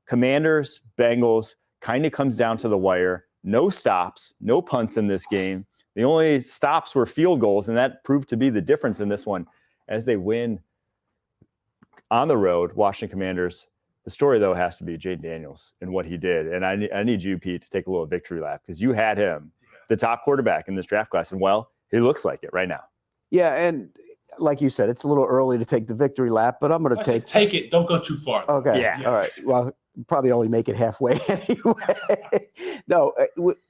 Commanders, Bengals, kind of comes down to the wire. No stops, no punts in this game. The only stops were field goals, and that proved to be the difference in this one as they win on the road, Washington Commanders. The story, though, has to be Jayden Daniels and what he did. And I need you, Pete, to take a little victory lap because you had him, the top quarterback in this draft class. And, well, he looks like it right now. Yeah, and like you said, it's a little early to take the victory lap, but I'm going to take it. Don't go too far. Okay. Yeah. All right. Well, probably only make it halfway anyway. No,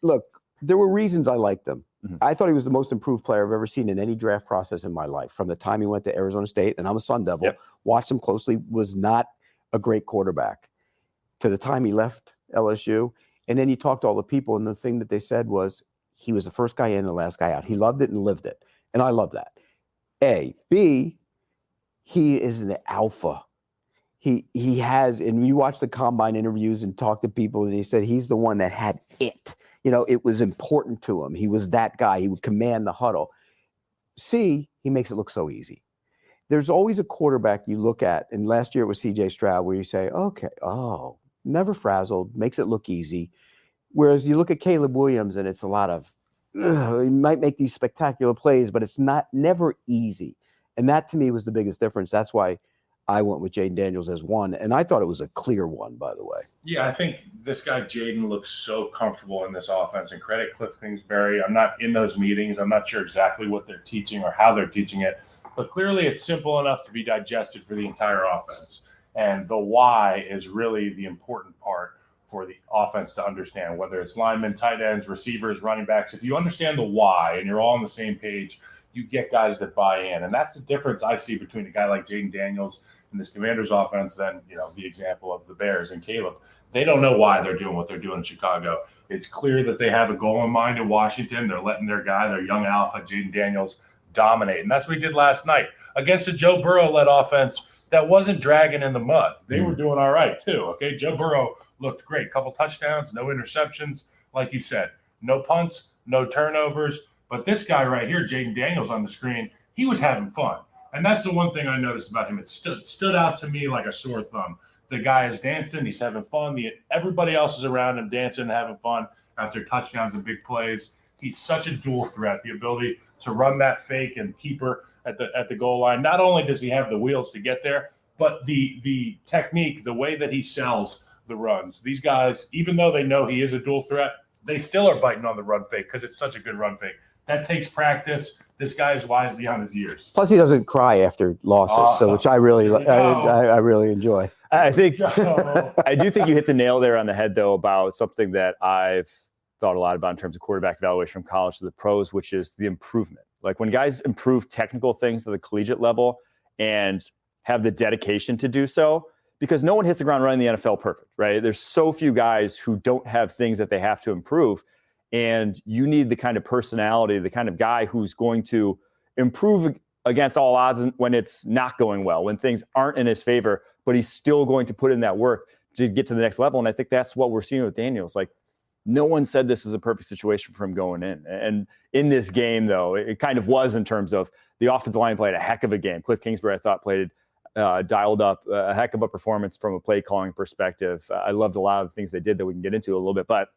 look, there were reasons I liked him. Mm-hmm. I thought he was the most improved player I've ever seen in any draft process in my life. From the time he went to Arizona State, and I'm a Sun Devil, watched him closely, was not a great quarterback. To the time he left LSU, and then you talked to all the people, and the thing that they said was he was the first guy in, the last guy out. He loved it and lived it, and I love that. A. B, he is an alpha. He has, and you watch the combine interviews and talk to people, and he said he's the one that had it. You know, it was important to him. He was that guy. He would command the huddle. C, he makes it look so easy. There's always a quarterback you look at, and last year it was C.J. Stroud, where you say, okay, never frazzled, makes it look easy. Whereas you look at Caleb Williams, and it's a lot of, he might make these spectacular plays, but it's never easy. And that, to me, was the biggest difference. That's why I went with Jayden Daniels as one, and I thought it was a clear one, by the way. Yeah, I think this guy Jayden looks so comfortable in this offense, and credit Cliff Kingsbury. I'm not in those meetings. I'm not sure exactly what they're teaching or how they're teaching it, but clearly it's simple enough to be digested for the entire offense. And the why is really the important part for the offense to understand, whether it's linemen, tight ends, receivers, running backs. If you understand the why and you're all on the same page, you get guys that buy in. And that's the difference I see between a guy like Jayden Daniels and this Commanders offense than, the example of the Bears and Caleb. They don't know why they're doing what they're doing in Chicago. It's clear that they have a goal in mind in Washington. They're letting their guy, their young alpha, Jayden Daniels, dominate. And that's what he did last night against a Joe Burrow-led offense that wasn't dragging in the mud. They were doing all right, too. Okay, Joe Burrow looked great. Couple touchdowns, no interceptions. Like you said, no punts, no turnovers. But this guy right here, Jayden Daniels on the screen, he was having fun. And that's the one thing I noticed about him. It stood out to me like a sore thumb. The guy is dancing. He's having fun. Everybody else is around him dancing and having fun after touchdowns and big plays. He's such a dual threat, the ability to run that fake and keeper at the goal line. Not only does he have the wheels to get there, but the technique, the way that he sells the runs. These guys, even though they know he is a dual threat, they still are biting on the run fake because it's such a good run fake. That takes practice. This guy is wise beyond his years. Plus, he doesn't cry after losses, which I really enjoy. I think I do think you hit the nail there on the head, though, about something that I've thought a lot about in terms of quarterback evaluation from college to the pros, which is the improvement. Like when guys improve technical things to the collegiate level and have the dedication to do so, because no one hits the ground running in the NFL perfect, right? There's so few guys who don't have things that they have to improve. And you need the kind of personality, the kind of guy who's going to improve against all odds when it's not going well, when things aren't in his favor, but he's still going to put in that work to get to the next level. And I think that's what we're seeing with Daniels. Like, no one said this is a perfect situation for him going in. And in this game, though, it kind of was in terms of the offensive line played a heck of a game. Cliff Kingsbury, I thought, dialed up a heck of a performance from a play calling perspective. I loved a lot of the things they did that we can get into a little bit, but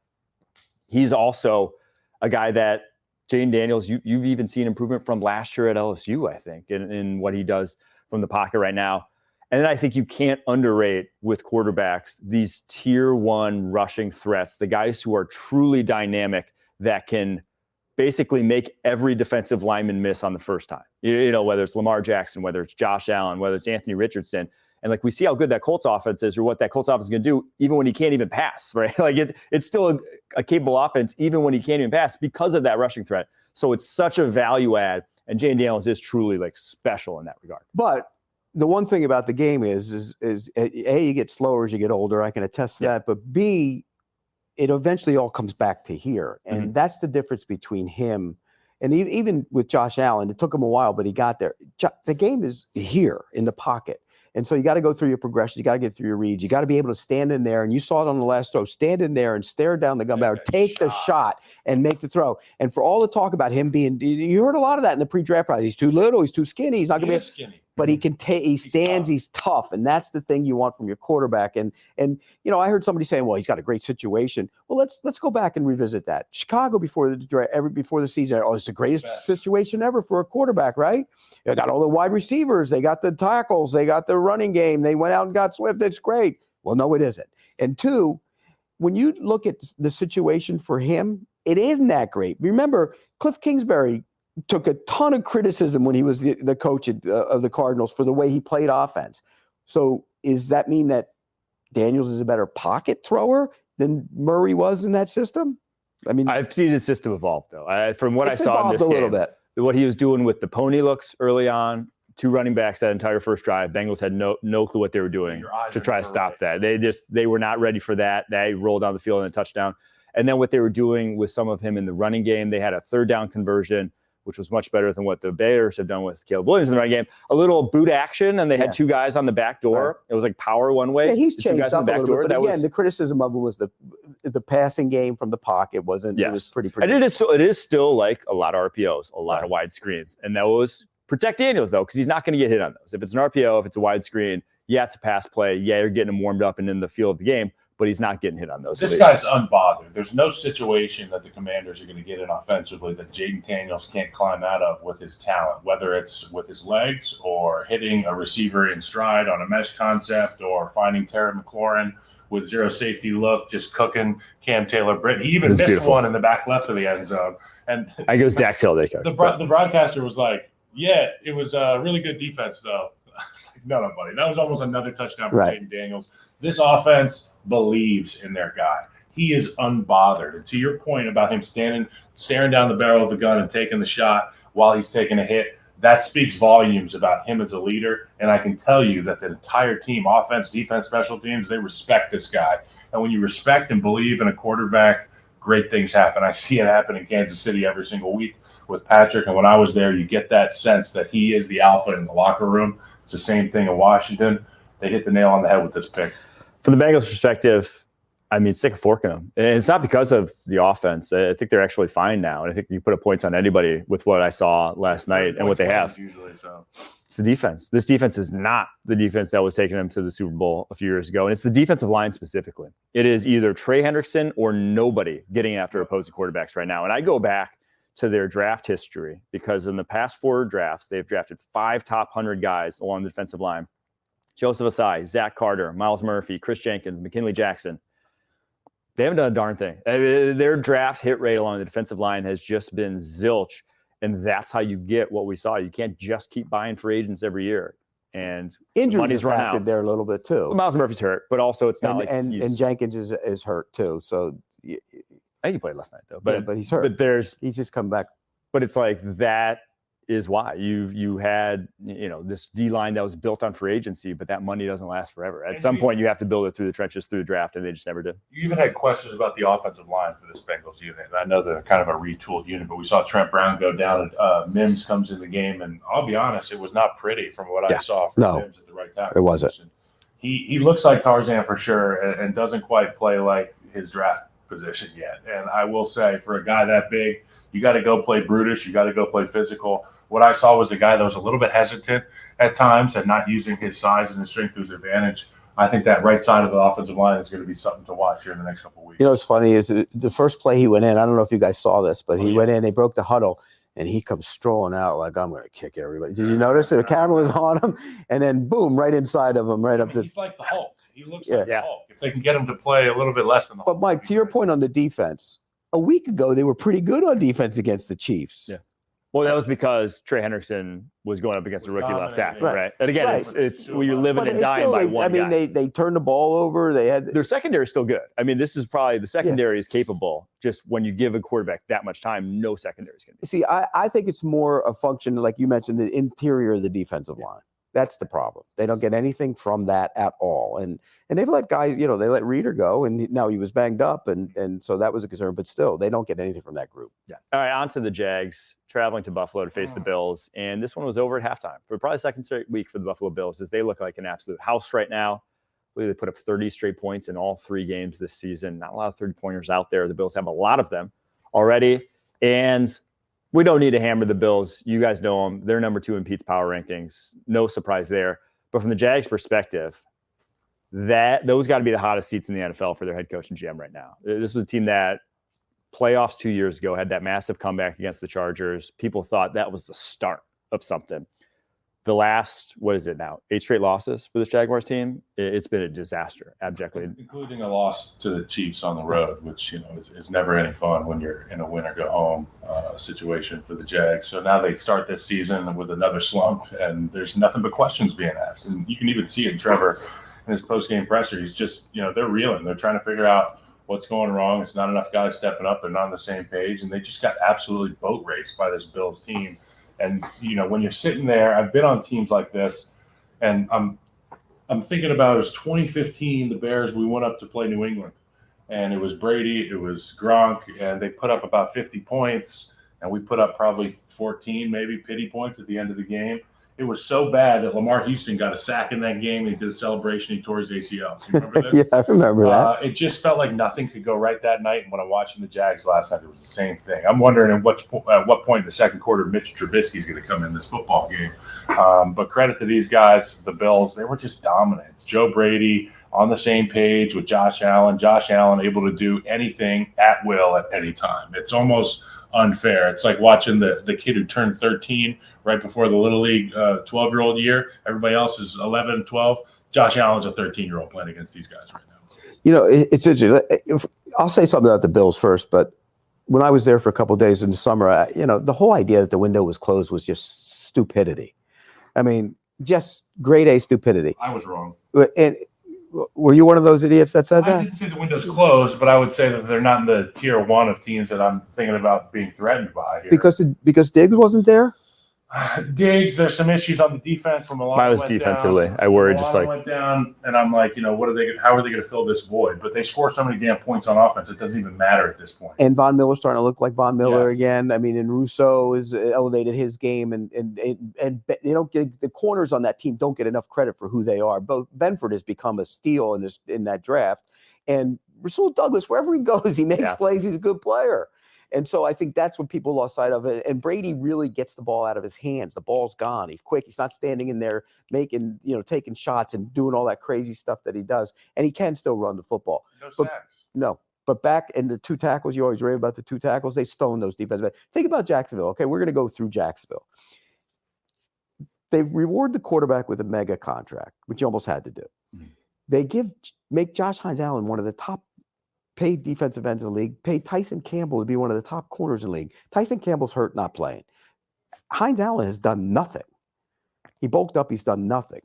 he's also a guy that Jayden Daniels, you've even seen improvement from last year at LSU, I think, in what he does from the pocket right now. And then I think you can't underrate with quarterbacks these tier one rushing threats, the guys who are truly dynamic that can basically make every defensive lineman miss on the first time. Whether it's Lamar Jackson, whether it's Josh Allen, whether it's Anthony Richardson. And like we see how good that Colts offense is, or what that Colts offense is going to do, even when he can't even pass, right? Like it's still a capable offense, even when he can't even pass, because of that rushing threat. So it's such a value add, and Jayden Daniels is truly like special in that regard. But the one thing about the game is A, you get slower as you get older. I can attest to that. But B, it eventually all comes back to here, and that's the difference between him and even with Josh Allen. It took him a while, but he got there. The game is here in the pocket. And so you got to go through your progressions. You got to get through your reads. You got to be able to stand in there. And you saw it on the last throw. Stand in there and stare down the gun barrel. Take the shot and make the throw. And for all the talk about him being, you heard a lot of that in the pre-draft process. He's too little. He's too skinny. He's not going to be skinny. but he can take. He stands. He's tough, and that's the thing you want from your quarterback. And I heard somebody saying, "Well, he's got a great situation." Well, let's go back and revisit that. Chicago before the season, it's the greatest situation ever for a quarterback, right? They got all the wide receivers, they got the tackles, they got the running game. They went out and got Swift. It's great. Well, no, it isn't. And two, when you look at the situation for him, it isn't that great. Remember, Cliff Kingsbury took a ton of criticism when he was the coach of the Cardinals for the way he played offense. So does that mean that Daniels is a better pocket thrower than Murray was in that system? I mean, I've seen his system evolve, though. From what I saw in this game, a little bit. What he was doing with the pony looks early on, 2 running backs that entire first drive, Bengals had no clue what they were doing to try to stop that. They were not ready for that. They rolled down the field and a touchdown. And then what they were doing with some of him in the running game, they had a 3rd down conversion, which was much better than what the Bears have done with Caleb Williams in the running game. A little boot action, and they had 2 guys on the back door. Right. It was like power one way. Yeah, he's changed 2 guys up on the back a little door. bit, but again, the criticism of it was the passing game from the pocket wasn't. Yes. It was pretty. And it is still like a lot of RPOs, a lot of wide screens, and that was protect Daniels though, because he's not going to get hit on those. If it's an RPO, if it's a wide screen, it's a pass play. You're getting him warmed up and in the feel of the game. But he's not getting hit on those. This guy's unbothered. There's no situation that the Commanders are going to get in offensively that Jayden Daniels can't climb out of with his talent, whether it's with his legs or hitting a receiver in stride on a mesh concept or finding Terry McLaurin with zero safety look, just cooking Cam Taylor-Britt. He even missed one in the back left of the end zone. And I guess Dax Hill. The broadcaster was like, "Yeah, it was a really good defense, though." No, buddy. That was almost another touchdown for Jayden Daniels. This offense believes in their guy. He is unbothered. And to your point about him staring down the barrel of the gun and taking the shot while he's taking a hit, that speaks volumes about him as a leader. And I can tell you that the entire team, offense, defense, special teams, they respect this guy. And when you respect and believe in a quarterback, great things happen. I see it happen in Kansas City every single week with Patrick. And when I was there, you get that sense that he is the alpha in the locker room. It's the same thing in Washington. They hit the nail on the head with this pick. From the Bengals' perspective, I mean, stick a fork in them. And it's not because of the offense. I think they're actually fine now. And I think you put a points on anybody with what I saw last night and what they have. Usually, so. It's the defense. This defense is not the defense that was taking them to the Super Bowl a few years ago. And it's the defensive line specifically. It is either Trey Hendrickson or nobody getting after opposing quarterbacks right now. And I go back to their draft history because in the past 4 drafts, they've drafted 5 top 100 guys along the defensive line. Joseph Asai, Zach Carter, Miles Murphy, Chris Jenkins, McKinley Jackson. They haven't done a darn thing. Their draft hit rate along the defensive line has just been zilch, and that's how you get what we saw. You can't just keep buying free agents every year. And injuries are factored there a little bit too. Well, Miles Murphy's hurt, but also it's not and Jenkins is hurt too. So I think he played last night though. But he's hurt. But he's just come back. But it's like that is why you had this D line that was built on free agency, but that money doesn't last forever. At some point, you have to build it through the trenches, through the draft, and they just never did. You even had questions about the offensive line for this Bengals unit. And I know they're kind of a retooled unit, but we saw Trent Brown go down, and Mims comes in the game, and I'll be honest, it was not pretty from what I saw from Mims at the right tackle. It wasn't. He looks like Tarzan for sure, and doesn't quite play like his draft position yet. And I will say, for a guy that big, you got to go play brutish. You got to go play physical. What I saw was a guy that was a little bit hesitant at times and not using his size and his strength to his advantage. I think that right side of the offensive line is going to be something to watch here in the next couple of weeks. You know what's funny is the first play he went in, I don't know if you guys saw this, but he went in, they broke the huddle, and he comes strolling out like, I'm going to kick everybody. Did you notice the camera was on him? And then, boom, right inside of him, right up the – he's like the Hulk. He looks like the Hulk. If they can get him to play a little bit less than the Hulk. But, Mike, to your point on the defense, a week ago they were pretty good on defense against the Chiefs. Yeah. Well, that was because Trey Hendrickson was going up against a rookie left tackle, right? And again, it's well, you're living and dying by one guy. I mean, they turned the ball over. They had their secondary is still good. I mean, this is probably the secondary is capable. Just when you give a quarterback that much time, no secondary is going to be. See, I think it's more a function, like you mentioned, the interior of the defensive line. That's the problem. They don't get anything from that at all. And they've let guys, they let Reeder go, and now he was banged up, and so that was a concern. But still, they don't get anything from that group. Yeah. All right, on to the Jags, traveling to Buffalo to face the Bills. And this one was over at halftime for probably the second straight week for the Buffalo Bills, as they look like an absolute house right now. I believe they put up 30 straight points in all 3 games this season. Not a lot of 30-pointers out there. The Bills have a lot of them already. And We don't need to hammer the Bills. You guys know them. They're number 2 in Pete's power rankings. No surprise there. But from the Jags' perspective, those got to be the hottest seats in the NFL for their head coach and GM right now. This was a team that playoffs 2 years ago had that massive comeback against the Chargers. People thought that was the start of something. The last, what is it now, 8 straight losses for this Jaguars team. It's been a disaster, abjectly. Including a loss to the Chiefs on the road, which is never any fun when you're in a win or go home situation for the Jags. So now they start this season with another slump, and there's nothing but questions being asked. And you can even see it in Trevor in his post-game presser. He's just, they're reeling. They're trying to figure out what's going wrong. It's not enough guys stepping up. They're not on the same page, and they just got absolutely boat raced by this Bills team. And, when you're sitting there, I've been on teams like this, and I'm thinking about it was 2015, the Bears, we went up to play New England. And it was Brady, it was Gronk, and they put up about 50 points, and we put up probably 14, maybe pity points at the end of the game. It was so bad that Lamar Houston got a sack in that game. He did a celebration. He tore his ACL. So you remember this? Yeah, I remember that. It just felt like nothing could go right that night. And when I'm watching the Jags last night, it was the same thing. I'm wondering at what point in the second quarter Mitch Trubisky is going to come in this football game. But credit to these guys, the Bills, they were just dominant. It's Joe Brady on the same page with Josh Allen. Josh Allen able to do anything at will at any time. It's almost unfair. It's like watching the kid who turned 13 right before the Little League 12-year-old year. Everybody else is 11, 12. Josh Allen's a 13-year-old playing against these guys right now. It's interesting. I'll say something about the Bills first, but when I was there for a couple of days in the summer, the whole idea that the window was closed was just stupidity. I mean, just grade A stupidity. I was wrong. And were you one of those idiots that said that? I didn't say the window's closed, but I would say that they're not in the tier 1 of teams that I'm thinking about being threatened by here. Because Diggs wasn't there? Diggs, there's some issues on the defense from Milano. Mine was defensively. I worried went down, and I'm like, how are they going to fill this void? But they score so many damn points on offense, it doesn't even matter at this point. And Von Miller's starting to look like Von Miller Yes. again. I mean, and Russo has elevated his game, and they don't get the corners on that team don't get enough credit for who they are. Both Benford has become a steal in that draft, and Rasul Douglas, wherever he goes, he makes plays. He's a good player. And so I think that's what people lost sight of. And Brady really gets the ball out of his hands. The ball's gone. He's quick. He's not standing in there taking shots and doing all that crazy stuff that he does. And he can still run the football. No sacks. No. But back in the 2 tackles, you always rave about the 2 tackles. They stoned those defensive. Think about Jacksonville. Okay, we're going to go through Jacksonville. They reward the quarterback with a mega contract, which you almost had to do. Mm-hmm. They make Josh Hines-Allen one of the top paid defensive ends in the league, paid Tyson Campbell to be one of the top corners in the league. Tyson Campbell's hurt, not playing. Hines-Allen has done nothing. He bulked up, he's done nothing.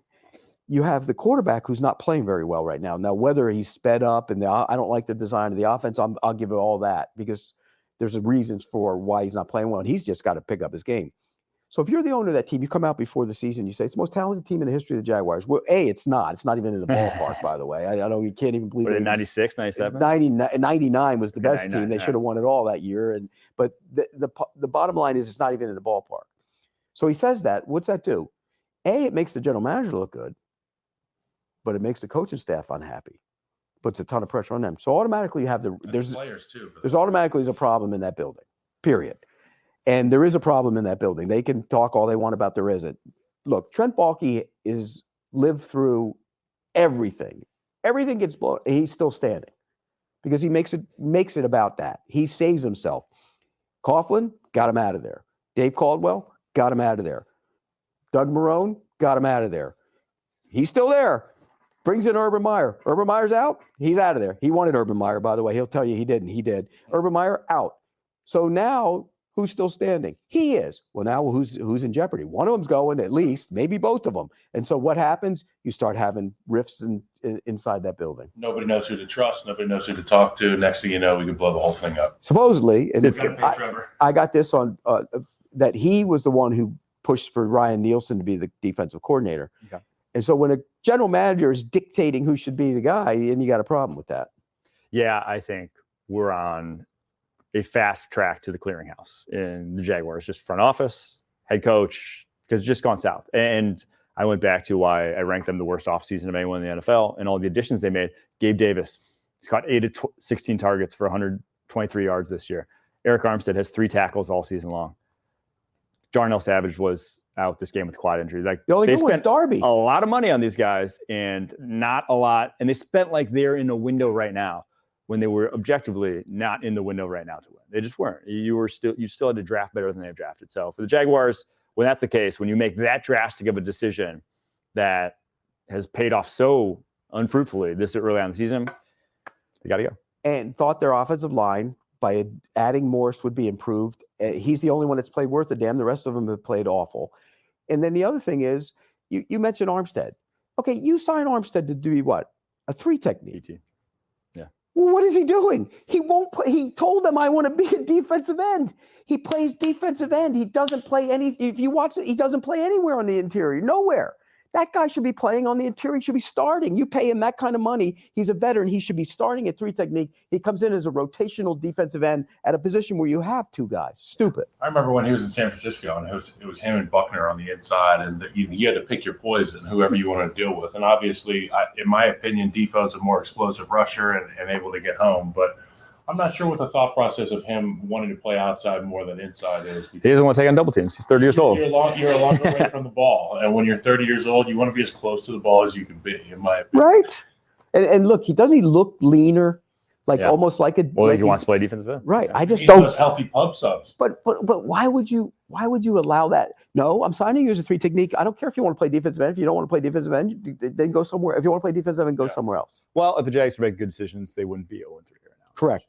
You have the quarterback who's not playing very well right now. Now, whether he's sped up and I don't like the design of the offense, I'll give it all that because there's reasons for why he's not playing well, and he's just got to pick up his game. So if you're the owner of that team, you come out before the season, you say, it's the most talented team in the history of the Jaguars. Well, it's not. It's not even in the ballpark, by the way. I know you can't even believe it. In 96, 97? 99 was the best team. They yeah. should have won it all that year. But the bottom line is it's not even in the ballpark. So he says that. What's that do? It makes the general manager look good, but it makes the coaching staff unhappy. Puts a ton of pressure on them. So automatically you have there's players too. There's automatically a problem in that building, period. And there is a problem in that building. They can talk all they want about there isn't. Look, Trent Baalke is lived through everything. Everything gets blown. He's still standing because he makes it about that. He saves himself. Coughlin, got him out of there. Dave Caldwell, got him out of there. Doug Marrone, got him out of there. He's still there. Brings in Urban Meyer. Urban Meyer's out. He's out of there. He wanted Urban Meyer, by the way. He'll tell you he didn't. He did. Urban Meyer, out. So now, who's still standing? He is. Well, now who's in jeopardy? One of them's going, at least, maybe both of them. And so what happens? You start having rifts inside that building. Nobody knows who to trust. Nobody knows who to talk to. Next thing you know, we could blow the whole thing up. Supposedly, and I got this on that he was the one who pushed for Ryan Nielsen to be the defensive coordinator. Okay. And so when a general manager is dictating who should be the guy, and you got a problem with that. Yeah, I think we're on a fast track to the clearinghouse in the Jaguars, just front office, head coach, because it's just gone south. And I went back to why I ranked them the worst offseason of anyone in the NFL and all the additions they made. Gabe Davis, he's caught 8 of 16 targets for 123 yards this year. Eric Armstead has 3 tackles all season long. Jarnell Savage was out this game with quad injury. Like The only they good one's spent Darby. a lot of money on these guys and not a lot. And they spent like they're in a window right now when they were objectively not in the window right now to win. They just weren't. You still had to draft better than they've drafted. So for the Jaguars, when that's the case, when you make that drastic of a decision that has paid off so unfruitfully this early on in the season, they got to go. And thought their offensive line by adding Morse would be improved. He's the only one that's played worth a damn. The rest of them have played awful. And then the other thing is, you mentioned Armstead. Okay, you sign Armstead to do what? A 3 technique. ET. Yeah. Well, what is he doing? He won't play. He told them, I want to be a defensive end. He plays defensive end. He doesn't play any. If you watch it, he doesn't play anywhere on the interior. Nowhere. That guy should be playing on the interior. He should be starting. You pay him that kind of money. He's a veteran. He should be starting at 3 technique. He comes in as a rotational defensive end at a position where you have 2 guys. Stupid. I remember when he was in San Francisco, and it was him and Buckner on the inside, and you had to pick your poison, whoever you want to deal with. And obviously, in my opinion, Defoe's a more explosive rusher and able to get home. But I'm not sure what the thought process of him wanting to play outside more than inside is. He doesn't want to take on double teams. He's 30 years old. You're a long way from the ball. And when you're 30 years old, you want to be as close to the ball as you can be, in my opinion. Right. And look, doesn't he look leaner? Like almost like a. Well, like he wants to play defensive end. Right. I just He's don't. those healthy pub subs. But why would you allow that? No, I'm signing you as a 3 technique. I don't care if you want to play defensive end. If you don't want to play defensive end, then go somewhere. If you want to play defensive end, go somewhere else. Well, if the Jags make good decisions, they wouldn't be 0-3 right now. Correct.